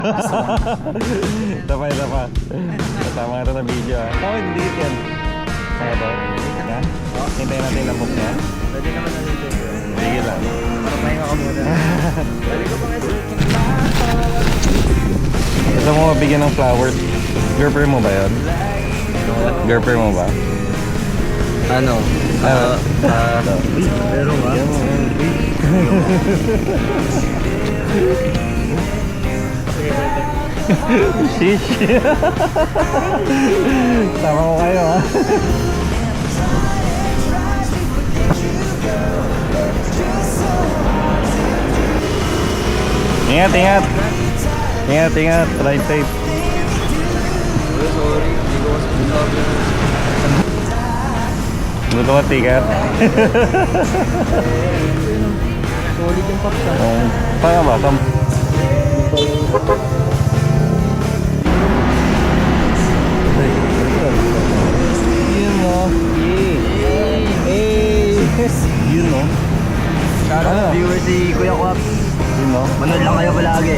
Ito pa. Kasama nga ito ng video ha. Oh, hindi yan. Kaya to? Yan? Hintayin natin yung lambok niya. Pwede naman nalito. Sige lang. Para pahinga ka muna. Balik ko pa nga ito. Gusto mo mabigyan ng flowers? Girlfriend mo ba yun? Girlfriend mo ba? Ano? Meron ba? Shish! Tama ko kayo ha. Ingat! Ingat! Ride safe. Sorry, hindi ko kasi sinabi. Luto ka tikat. Solid yung paksa. Kaya ba? Yun mo. Yun mo. Shoutout viewers si Kuya Kwap. Yun mo. Manood lang kayo palagi.